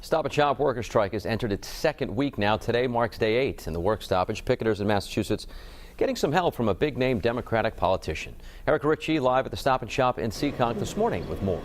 Stop and Shop worker strike has entered its second week now. Today marks day 8 in the work stoppage. Picketers in Massachusetts getting some help from a big-name Democratic politician. Erica Ritchie live at the Stop and Shop in Seekonk this morning with more.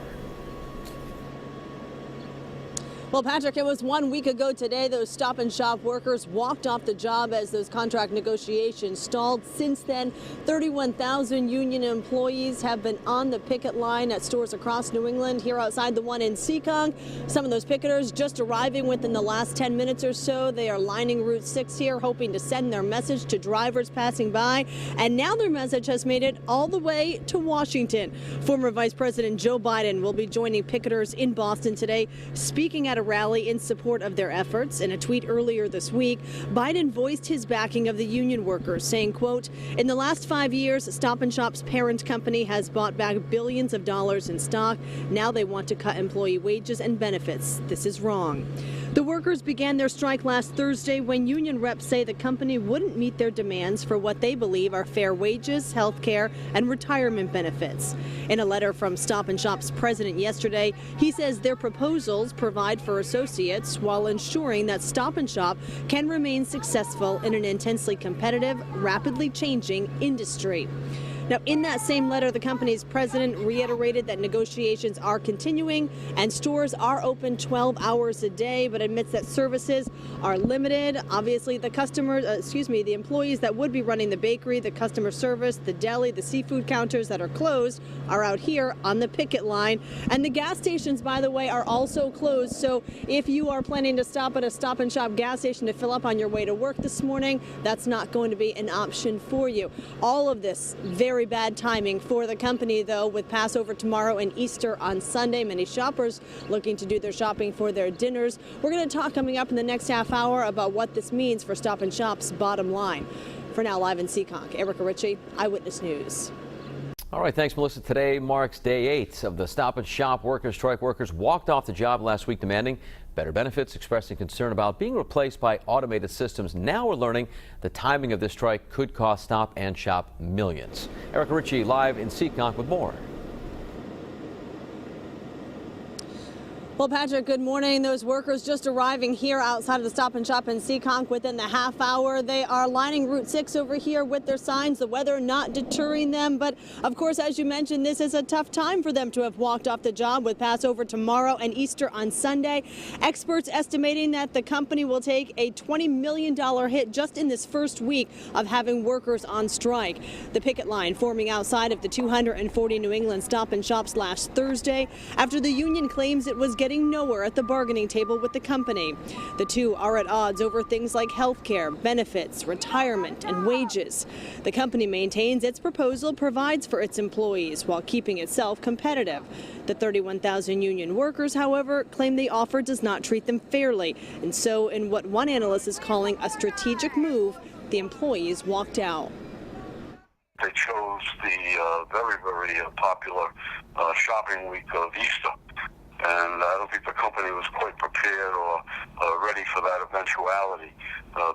Well, Patrick, it was 1 week ago today those Stop and Shop workers walked off the job as those contract negotiations stalled. Since then, 31,000 union employees have been on the picket line at stores across New England. Here outside the one in Seekonk, some of those picketers just arriving within the last 10 minutes or so. They are lining Route 6 here, hoping to send their message to drivers passing by. And now their message has made it all the way to Washington. Former Vice President Joe Biden will be joining picketers in Boston today, speaking at a rally in support of their efforts. In a tweet earlier this week, Biden voiced his backing of the union workers, saying, quote, "In the last 5 years, Stop and Shop's parent company has bought back billions of dollars in stock. Now they want to cut employee wages and benefits. This is wrong." The workers began their strike last Thursday when union reps say the company wouldn't meet their demands for what they believe are fair wages, health care, and retirement benefits. In a letter from Stop and Shop's president yesterday, he says their proposals provide for associates while ensuring that Stop and Shop can remain successful in an intensely competitive, rapidly changing industry. Now, in that same letter, the company's president reiterated that negotiations are continuing and stores are open 12 hours a day, but admits that services are limited. Obviously, the the employees that would be running the bakery, the customer service, the deli, the seafood counters that are closed are out here on the picket line. And the gas stations, by the way, are also closed. So if you are planning to stop at a Stop and Shop gas station to fill up on your way to work this morning, that's not going to be an option for you. All of this very bad timing for the company, though, with Passover tomorrow and Easter on Sunday. Many shoppers looking to do their shopping for their dinners. We're going to talk coming up in the next half hour about what this means for Stop and Shop's bottom line. For now, live in Seekonk, Erica Ritchie, Eyewitness News. All right, thanks, Melissa. Today marks day 8 of the Stop and Shop workers strike. Workers walked off the job last week demanding better benefits, expressing concern about being replaced by automated systems. Now we're learning the timing of this strike could cost Stop and Shop millions. Erica Ritchie live in Seekonk with more. Well, Patrick, good morning. Those workers just arriving here outside of the Stop and Shop in Seekonk within the half hour. They are lining Route 6 over here with their signs, the weather not deterring them. But of course, as you mentioned, this is a tough time for them to have walked off the job with Passover tomorrow and Easter on Sunday. Experts estimating that the company will take a $20 million hit just in this first week of having workers on strike. The picket line forming outside of the 240 New England Stop and Shops last Thursday after the union claims it was getting nowhere at the bargaining table with the company. The two are at odds over things like health care, benefits, retirement, and wages. The company maintains its proposal provides for its employees while keeping itself competitive. The 31,000 union workers, however, claim the offer does not treat them fairly. And so, in what one analyst is calling a strategic move, the employees walked out. They chose the very popular shopping week of Easter. And I don't think the company was quite prepared or ready for that eventuality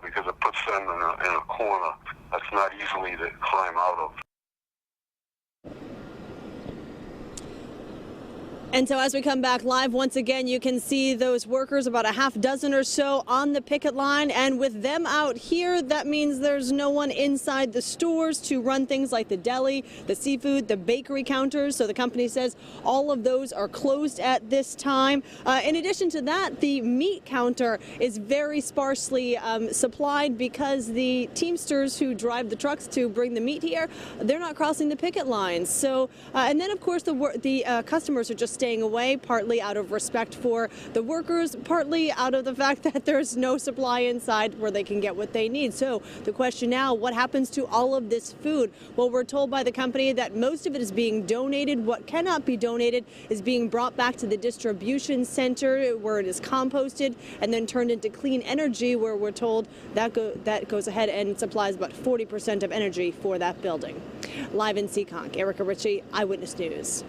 because it puts them in a corner that's not easily to climb out of. And so as we come back live, once again, you can see those workers, about a half dozen or so, on the picket line. And with them out here, that means there's no one inside the stores to run things like the deli, the seafood, the bakery counters. So the company says all of those are closed at this time. In addition to that, the meat counter is very sparsely supplied because the Teamsters who drive the trucks to bring the meat here, they're not crossing the picket lines. So, and then, of course, the customers are just staying away, partly out of respect for the workers, partly out of the fact that there's no supply inside where they can get what they need. So the question now, what happens to all of this food? Well, we're told by the company that most of it is being donated. What cannot be donated is being brought back to the distribution center where it is composted and then turned into clean energy, where we're told that goes ahead and supplies about 40% of energy for that building. Live in Seekonk, Erica Ritchie, Eyewitness News.